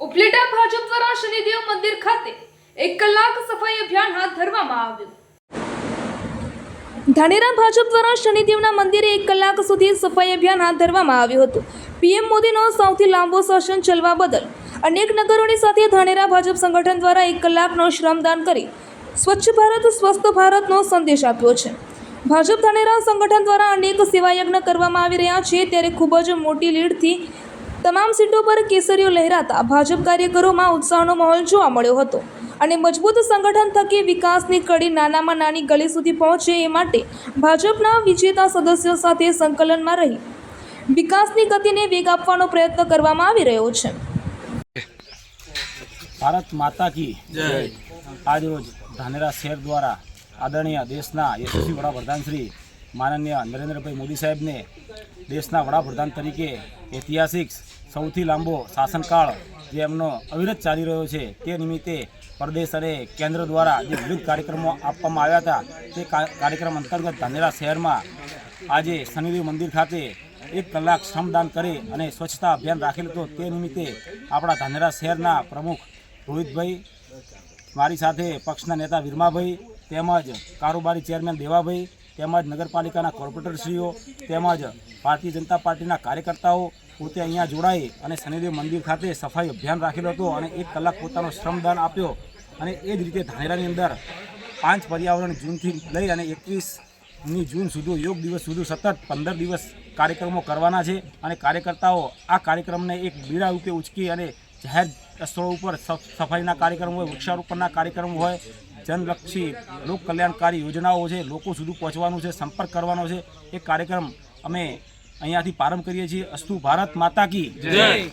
ઉપલેટા ભાજપ દ્વારા શનિદેવ મંદિર ખાતે 1 કલાક સફાઈ અભિયાન હાથ ધરવામાં આવ્યું। ધાનેરા ભાજપ દ્વારા શનિદેવના મંદિરે 1 કલાક સુધી સફાઈ અભિયાન હાથ ધરવામાં આવ્યું હતું। પીએમ મોદીનો સૌથી લાંબો શાસન ચલાવવા બદલ અનેક નગરોની સાથે ધાનેરા ભાજપ સંગઠન દ્વારા 1 કલાકનો શ્રમદાન કરી સ્વચ્છ ભારત સ્વસ્થ ભારતનો સંદેશ આપ્યો છે। ભાજપ ધાનેરા સંગઠન દ્વારા અનેક સેવાયજ્ઞ કરવામાં આવી રહ્યા છે, ત્યારે ખૂબ જ મોટી લીડથી તમામ સીટો પર કેસરીઓ લહેરાતા ભાજપ કાર્યકરોમાં ઉત્સાહનો માહોલ જોવા મળ્યો હતો અને મજબૂત સંગઠન થકી વિકાસની કડી નાનામાં નાની ગલી સુધી પહોંચે એ માટે ભાજપના વિજેતા સદસ્યો સાથે સંકલનમાં રહી વિકાસની ગતિને વેગ આપવાનો પ્રયત્ન કરવામાં આવી રહ્યો છે। ભારત માતા કી જય। આજ રોજ ધાનેરા શહેર દ્વારા આદરણીય દેશના યશસ્વી વડાપ્રધાન શ્રી માનનીય નરેન્દ્રભાઈ મોદી સાહેબને દેશના વડાપ્રધાન તરીકે ઐતિહાસિક સૌથી લાંબો શાસનકાળ જે એમનો અવિરત ચાલી રહ્યો છે તે નિમિત્તે પ્રદેશ અને કેન્દ્ર દ્વારા જે વિવિધ કાર્યક્રમો આપવામાં આવ્યા હતા તે કાર્યક્રમ અંતર્ગત ધાનેરા શહેરમાં આજે શનિદેવ મંદિર ખાતે 1 કલાક શ્રમદાન કરી અને સ્વચ્છતા અભિયાન રાખેલ હતો। તે નિમિત્તે આપણા ધાનેરા શહેરના પ્રમુખ રોહિતભાઈ, મારી સાથે પક્ષના નેતા વીરમાભાઈ, તેમજ કારોબારી ચેરમેન દેવાભાઈ, તેમજ નગરપાલિકાના કોર્પોરેટરશ્રીઓ તેમજ ભારતીય જનતા પાર્ટીના કાર્યકર્તાઓ પોતે અહીંયા જોડાઈ અને શનિદેવ મંદિર ખાતે સફાઈ અભિયાન રાખેલો હતો અને 1 કલાક પોતાનો શ્રમદાન આપ્યો। અને એ જ રીતે ધાનેરાની અંદર 5 પર્યાવરણ જૂનથી લઈ અને 21મી જૂન સુધી યોગ દિવસ સુધી સતત 15 દિવસ કાર્યક્રમો કરવાના છે અને કાર્યકર્તાઓ આ કાર્યક્રમને એક બીડા રૂપે ઉચકી અને જાહેર સ્થળો ઉપર સફાઈના કાર્યક્રમ હોય, વૃક્ષારોપણના કાર્યક્રમ હોય, જનલક્ષી લોક કલ્યાણકારી યોજનાઓ છે, લોકો સુધી પહોંચવાનું છે, સંપર્ક કરવાનો છે, એ કાર્યક્રમ અમે અહીંયાથી પ્રારંભ કરીએ છીએ। અસ્તુ ભારત માતા કી જય।